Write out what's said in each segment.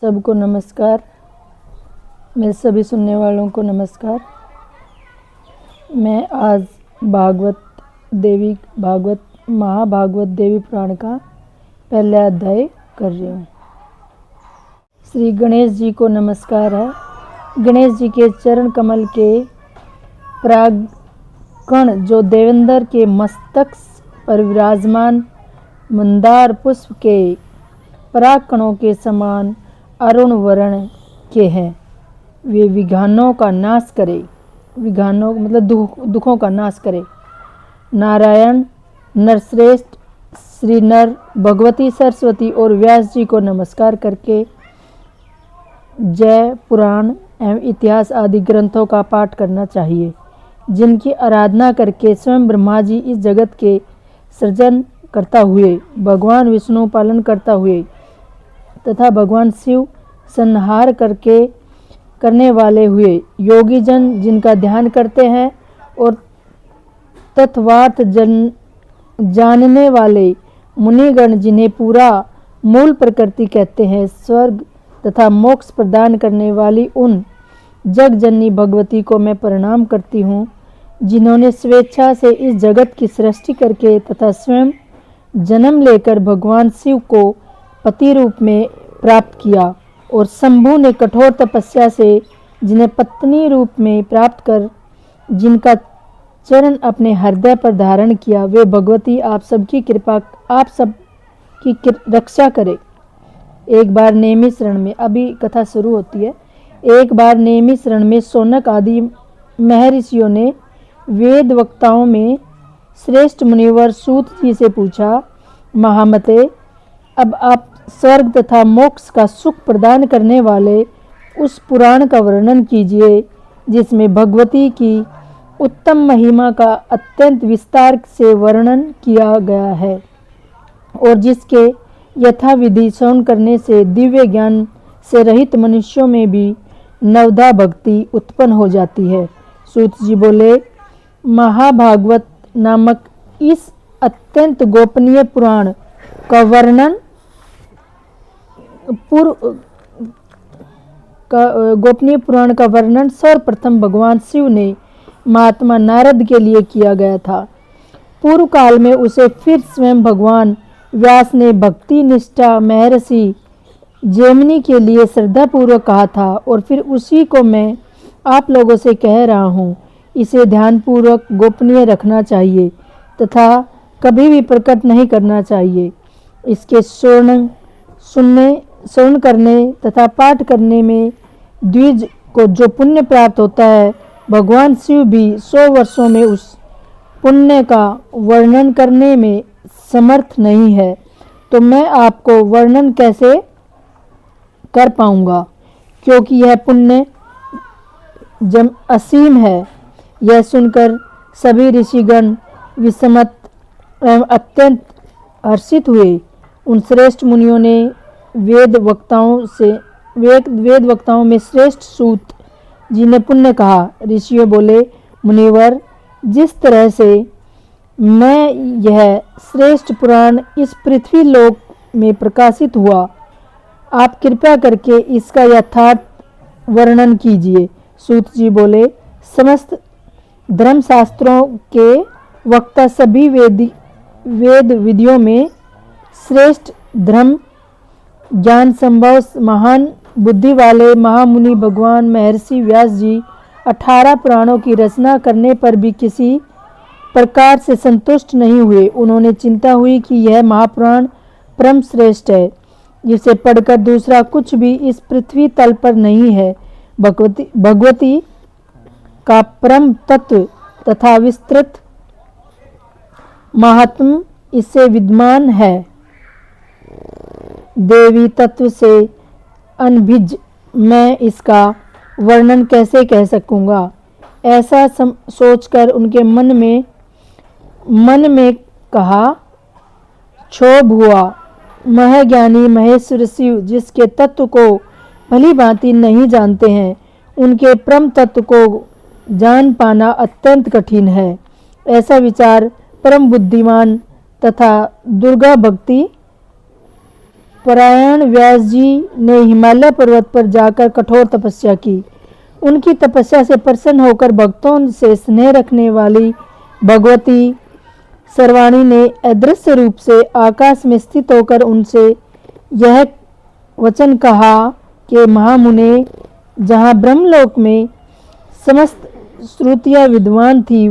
सबको नमस्कार। मेरे सभी सुनने वालों को नमस्कार। मैं आज महाभागवत देवी पुराण का पहला अध्याय कर रही हूँ। श्री गणेश जी को नमस्कार है। गणेश जी के चरण कमल के परागकण जो देवेंद्र के मस्तक पर विराजमान मंदार पुष्प के परागकणों के समान अरुण वर्ण के हैं, वे विघ्नों का नाश करे। विघ्नों मतलब दुखों का नाश करे। नारायण नरश्रेष्ठ श्री नर भगवती सरस्वती और व्यास जी को नमस्कार करके जय पुराण एवं इतिहास आदि ग्रंथों का पाठ करना चाहिए, जिनकी आराधना करके स्वयं ब्रह्मा जी इस जगत के सृजन करता हुए, भगवान विष्णु पालन करता हुए तथा भगवान शिव संहार करने वाले हुए, योगी जन जिनका ध्यान करते हैं और तत्वार्थ जानने वाले मुनिगण जिन्हें पूरा मूल प्रकृति कहते हैं, स्वर्ग तथा मोक्ष प्रदान करने वाली उन जगजननी भगवती को मैं प्रणाम करती हूँ, जिन्होंने स्वेच्छा से इस जगत की सृष्टि करके तथा स्वयं जन्म लेकर भगवान शिव को पति रूप में प्राप्त किया और शंभु ने कठोर तपस्या से जिन्हें पत्नी रूप में प्राप्त कर जिनका चरण अपने हृदय पर धारण किया, वे भगवती आप सबकी कृपा आप सबकी रक्षा करे। एक बार नेमी शरण में, अभी कथा शुरू होती है। एक बार नेमी शरण में शौनक आदि महर्षियों ने वेद वक्ताओं में श्रेष्ठ मुनिवर सूत जी से पूछा, महामते, अब आप स्वर्ग तथा मोक्ष का सुख प्रदान करने वाले उस पुराण का वर्णन कीजिए, जिसमें भगवती की उत्तम महिमा का अत्यंत विस्तार से वर्णन किया गया है और जिसके यथाविधि श्रवण करने से दिव्य ज्ञान से रहित मनुष्यों में भी नवधा भक्ति उत्पन्न हो जाती है। सूत जी बोले, महाभागवत नामक इस अत्यंत गोपनीय पुराण का वर्णन गोपनीय पुराण का वर्णन सर्वप्रथम भगवान शिव ने महात्मा नारद के लिए किया गया था। पूर्व काल में उसे फिर स्वयं भगवान व्यास ने भक्ति निष्ठा महर्षि जैमिनी के लिए श्रद्धापूर्वक कहा था और फिर उसी को मैं आप लोगों से कह रहा हूँ। इसे ध्यानपूर्वक गोपनीय रखना चाहिए तथा कभी भी प्रकट नहीं करना चाहिए। इसके श्रवण करने तथा पाठ करने में द्विज को जो पुण्य प्राप्त होता है, भगवान शिव भी 100 वर्षों में उस पुण्य का वर्णन करने में समर्थ नहीं है, तो मैं आपको वर्णन कैसे कर पाऊंगा, क्योंकि यह पुण्य असीम है। यह सुनकर सभी ऋषिगण विस्मित एवं अत्यंत हर्षित हुए। उन श्रेष्ठ मुनियों ने वेद वक्ताओं में श्रेष्ठ सूत जी ने पुण्य कहा। ऋषियों बोले, मुनिवर, जिस तरह से मैं यह श्रेष्ठ पुराण इस पृथ्वी लोक में प्रकाशित हुआ, आप कृपया करके इसका यथार्थ वर्णन कीजिए। सूत जी बोले, समस्त धर्मशास्त्रों के वक्ता सभी वेद विधियों में श्रेष्ठ धर्म ज्ञान संभव महान बुद्धि वाले महामुनि भगवान महर्षि व्यास जी 18 पुराणों की रचना करने पर भी किसी प्रकार से संतुष्ट नहीं हुए। उन्होंने चिंता हुई कि यह महापुराण परम श्रेष्ठ है, जिसे पढ़कर दूसरा कुछ भी इस पृथ्वी तल पर नहीं है। भगवती का परम तत्व तथा विस्तृत महात्म इससे विद्यमान है। देवी तत्व से अनभिज्ञ मैं इसका वर्णन कैसे कह सकूंगा। ऐसा सोचकर उनके मन में कहा, क्षोभ हुआ। महज्ञानी महेश्वर शिव जिसके तत्व को भली भांति नहीं जानते हैं, उनके परम तत्व को जान पाना अत्यंत कठिन है। ऐसा विचार परम बुद्धिमान तथा दुर्गा भक्ति परायण व्यास जी ने हिमालय पर्वत पर जाकर कठोर तपस्या की। उनकी तपस्या से प्रसन्न होकर भक्तों से स्नेह रखने वाली भगवती सर्वाणी ने अदृश्य रूप से आकाश में स्थित होकर उनसे यह वचन कहा कि महामुने, जहाँ ब्रह्मलोक में समस्त श्रुतियाँ विद्वान थी,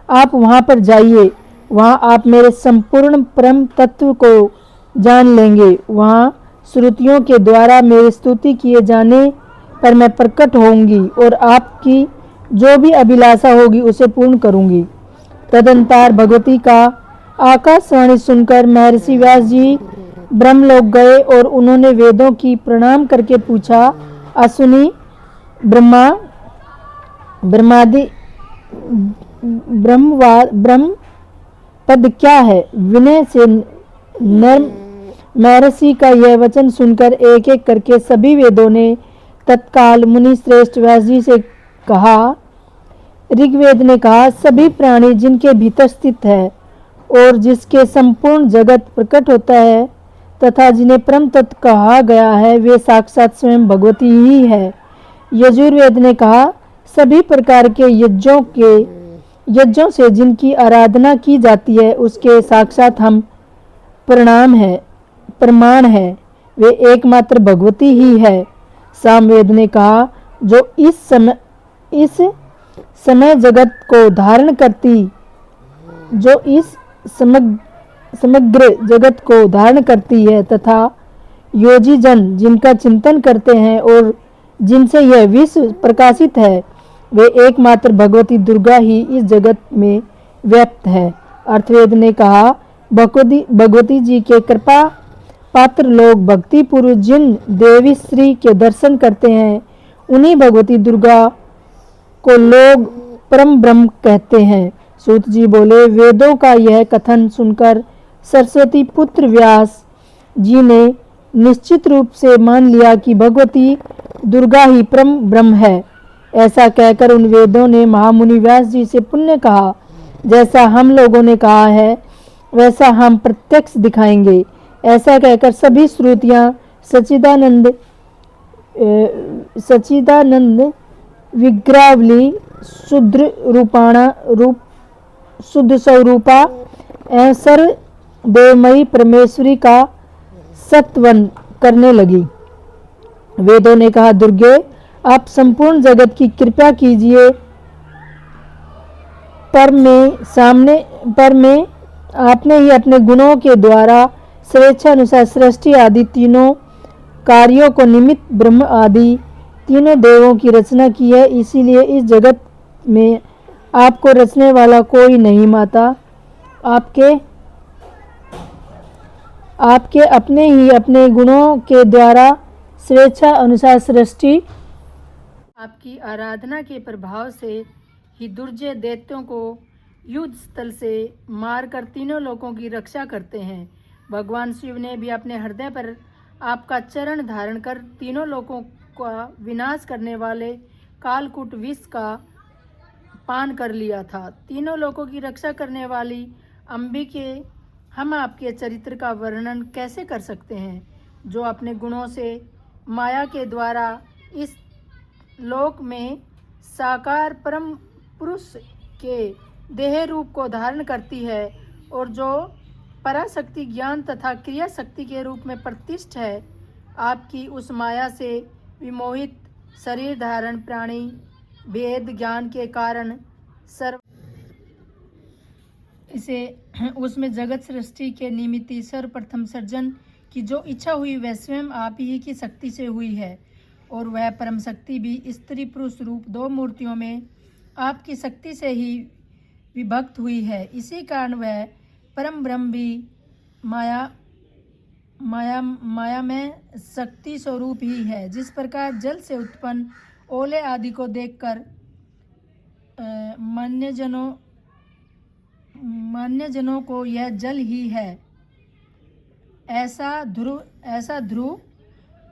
आप वहाँ पर जाइए। वहाँ आप मेरे संपूर्ण परम तत्व को जान लेंगे। वहाँ श्रुतियों के द्वारा मेरी स्तुति किए जाने पर मैं प्रकट होंगी और आपकी जो भी अभिलाषा होगी उसे पूर्ण करूंगी। तदंतर भगवती का आकाशवाणी सुनकर महर्षि व्यास जी ब्रह्मलोक गए और उन्होंने वेदों की प्रणाम करके पूछा, अश्विनी ब्रह्मादि ब्रह्म पद क्या है? विनय से महर्षि का यह वचन सुनकर एक एक करके सभी वेदों ने तत्काल मुनि श्रेष्ठ व्यास जी से कहा। ऋग्वेद ने कहा, सभी प्राणी जिनके भीतर स्थित है और जिसके संपूर्ण जगत प्रकट होता है तथा जिन्हें परम तत्व कहा गया है, वे साक्षात स्वयं भगवती ही है। यजुर्वेद ने कहा, सभी प्रकार के यज्ञों से जिनकी आराधना की जाती है उसके साक्षात हम प्रमाण है, वे एकमात्र भगवती ही है। सामवेद ने कहा, जो इस समय जगत को धारण करती, जो इस समग्र जगत को धारण करती है तथा योगी जन जिनका चिंतन करते हैं और जिनसे यह विश्व प्रकाशित है, वे एकमात्र भगवती दुर्गा ही इस जगत में व्याप्त है। अर्थवेद ने कहा, भगवती जी के कृपा पात्र लोग भक्ति पूर्व जिन देवी श्री के दर्शन करते हैं, उन्हीं भगवती दुर्गा को लोग परम ब्रह्म कहते हैं। सूत जी बोले, वेदों का यह कथन सुनकर सरस्वती पुत्र व्यास जी ने निश्चित रूप से मान लिया कि भगवती दुर्गा ही परम ब्रह्म है। ऐसा कहकर उन वेदों ने महामुनि व्यास जी से पुण्य कहा, जैसा हम लोगों ने कहा है वैसा हम प्रत्यक्ष दिखाएंगे। ऐसा कहकर सभी श्रुतियाँ सच्चिदानंद विग्रहावली शुद्ध स्वरूपा एवं सर्वदेवमयी परमेश्वरी का सत्वन करने लगी। वेदों ने कहा, दुर्गे, आप संपूर्ण जगत की कृपा कीजिए। पर में आपने ही अपने गुणों के द्वारा स्वेच्छा अनुसार सृष्टि आदि तीनों कार्यों को निमित्त ब्रह्म आदि तीनों देवों की रचना की है। इसीलिए इस जगत में आपको रचने वाला कोई नहीं। माता, आपके अपने ही अपने गुणों के द्वारा स्वेच्छा अनुसार सृष्टि, आपकी आराधना के प्रभाव से ही दुर्जय दैत्यों को युद्ध स्थल से मारकर तीनों लोकों की रक्षा करते हैं। भगवान शिव ने भी अपने हृदय पर आपका चरण धारण कर तीनों लोकों का विनाश करने वाले कालकूट विष का पान कर लिया था। तीनों लोकों की रक्षा करने वाली अंबिके, हम आपके चरित्र का वर्णन कैसे कर सकते हैं, जो अपने गुणों से माया के द्वारा इस लोक में साकार परम पुरुष के देह रूप को धारण करती है और जो पराशक्ति ज्ञान तथा क्रिया शक्ति के रूप में प्रतिष्ठ है। आपकी उस माया से विमोहित शरीर धारण प्राणी भेद ज्ञान के कारण उसमें जगत सृष्टि के निमित्त सर्वप्रथम सर्जन की जो इच्छा हुई वह स्वयं आप ही की शक्ति से हुई है और वह परम शक्ति भी स्त्री पुरुष रूप दो मूर्तियों में आपकी शक्ति से ही विभक्त हुई है। इसी कारण वह परम ब्रह्म भी माया में शक्ति स्वरूप ही है। जिस प्रकार जल से उत्पन्न ओले आदि को देखकर मान्यजनों को यह जल ही है ऐसा ध्रुव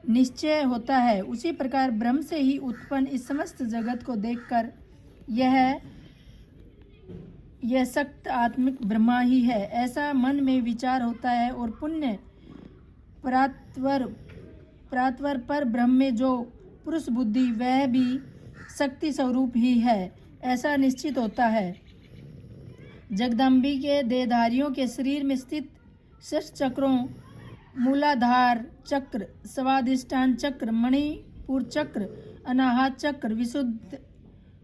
निश्चय होता है, उसी प्रकार ब्रह्म से ही उत्पन्न इस समस्त जगत को देखकर यह सक्त आत्मिक ब्रह्मा ही है ऐसा मन में विचार होता है और प्रातवर पर ब्रह्म में जो पुरुष बुद्धि वह भी शक्ति स्वरूप ही है, ऐसा निश्चित होता है। जगदम्बी के देहधारियों के शरीर में स्थित षट चक्रों, मूलाधार चक्र, स्वाधिष्ठान चक्र, मणिपुर चक्र, अनाहत चक्र,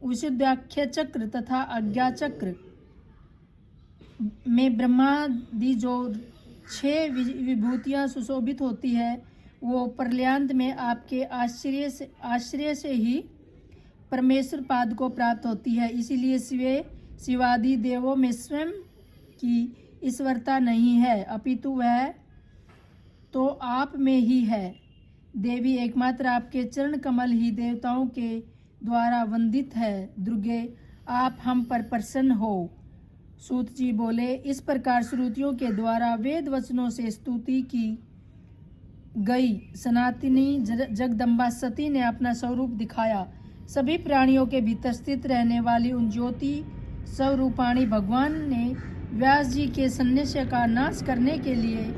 विशुद्धाख्य चक्र तथा आज्ञा चक्र में ब्रह्मादि जो 6 विभूतियां सुशोभित होती है, वो प्रलयांत में आपके आश्रय से ही परमेश्वर पाद को प्राप्त होती है। इसीलिए शिवादि देवों में स्वयं की ईश्वरता नहीं है, अपितु वह तो आप में ही है। देवी एकमात्र आपके चरण कमल ही देवताओं के द्वारा वंदित है। दुर्गे, आप हम पर प्रसन्न हो। सूत जी बोले, इस प्रकार श्रुतियों के द्वारा वेद वचनों से स्तुति की गई सनातनी जगदम्बा सती ने अपना स्वरूप दिखाया। सभी प्राणियों के भीतर स्थित रहने वाली उन ज्योति स्वरूपाणी भगवान ने व्यास जी के संन्यास का नाश करने के लिए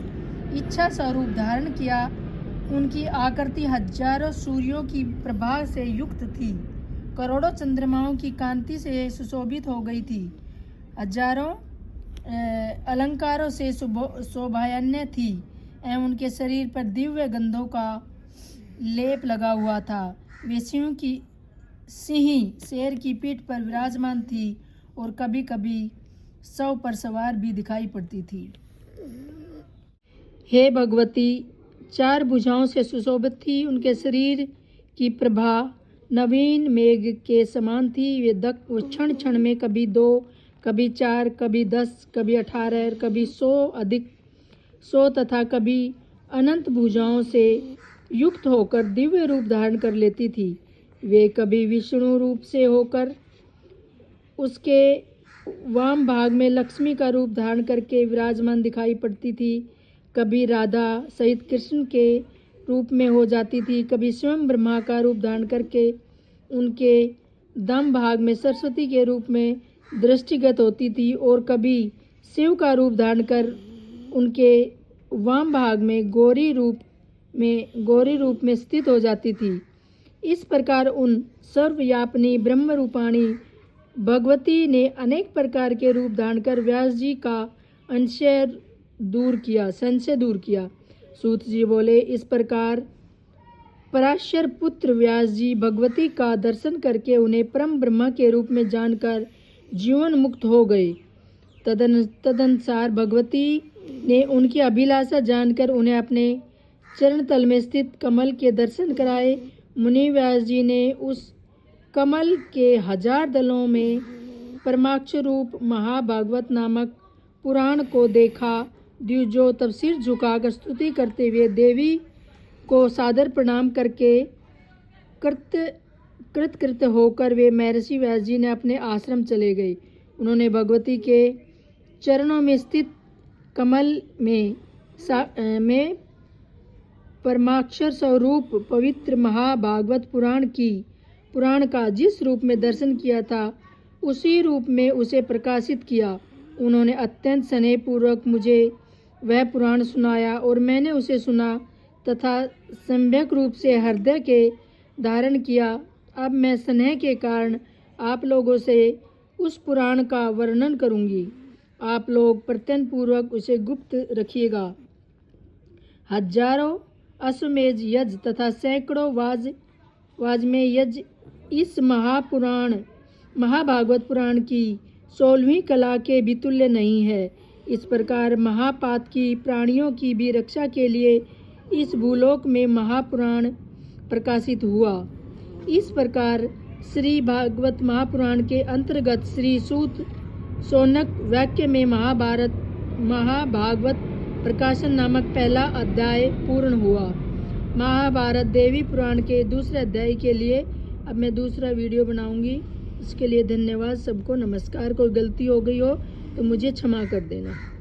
इच्छा स्वरूप धारण किया। उनकी आकृति हजारों सूर्यों की प्रभा से युक्त थी, करोड़ों चंद्रमाओं की कांति से सुशोभित हो गई थी, हजारों अलंकारों से शोभायन्य थी एवं उनके शरीर पर दिव्य गंधों का लेप लगा हुआ था। वे सिंह शेर की पीठ पर विराजमान थी और कभी कभी सौ पर सवार भी दिखाई पड़ती थी। हे भगवती, 4 भुजाओं से सुशोभित थी। उनके शरीर की प्रभा नवीन मेघ के समान थी। वे क्षण क्षण में कभी 2, कभी 4, कभी 10, कभी 18, कभी 100 तथा कभी अनंत भुजाओं से युक्त होकर दिव्य रूप धारण कर लेती थी। वे कभी विष्णु रूप से होकर उसके वाम भाग में लक्ष्मी का रूप धारण करके विराजमान दिखाई पड़ती थी, कभी राधा सहित कृष्ण के रूप में हो जाती थी, कभी स्वयं ब्रह्मा का रूप धारण करके उनके दम भाग में सरस्वती के रूप में दृष्टिगत होती थी और कभी शिव का रूप धारण कर उनके वाम भाग में गौरी रूप में स्थित हो जाती थी। इस प्रकार उन सर्वव्यापिनी ब्रह्म रूपाणी भगवती ने अनेक प्रकार के रूप धारण कर व्यास जी का संशय दूर किया। सूत जी बोले, इस प्रकार पराशर पुत्र व्यास जी भगवती का दर्शन करके उन्हें परम ब्रह्मा के रूप में जानकर जीवन मुक्त हो गए। तदनुसार भगवती ने उनकी अभिलाषा जानकर उन्हें अपने चरण तल में स्थित कमल के दर्शन कराए। मुनि व्यास जी ने उस कमल के 1000 दलों में परमाक्ष रूप महाभागवत नामक पुराण को देखा, जो तब सिर झुकाकर स्तुति करते हुए देवी को सादर प्रणाम करके कृतकृत होकर वे महर्षि व्यास जी ने अपने आश्रम चले गए। उन्होंने भगवती के चरणों में स्थित कमल में परमाक्षर स्वरूप पवित्र महाभागवत पुराण का जिस रूप में दर्शन किया था, उसी रूप में उसे प्रकाशित किया। उन्होंने अत्यंत स्नेह पूर्वक मुझे वह पुराण सुनाया और मैंने उसे सुना तथा सम्यक रूप से हृदय के धारण किया। अब मैं स्नेह के कारण आप लोगों से उस पुराण का वर्णन करूंगी। आप लोग प्रत्यन पूर्वक उसे गुप्त रखिएगा। हजारों अश्वमेध यज्ञ तथा सैकड़ों वाजमेय यज्ञ इस महाभागवत पुराण की 16वीं कला के भी तुल्य नहीं है। इस प्रकार महापात की प्राणियों की भी रक्षा के लिए इस भूलोक में महापुराण प्रकाशित हुआ। इस प्रकार श्री भागवत महापुराण के अंतर्गत श्री सूत शौनक वाक्य में महाभागवत प्रकाशन नामक पहला अध्याय पूर्ण हुआ। महाभारत देवी पुराण के दूसरे अध्याय के लिए अब मैं दूसरा वीडियो बनाऊंगी। इसके लिए धन्यवाद सबको। नमस्कार। कोई गलती हो गई हो तो मुझे क्षमा कर देना।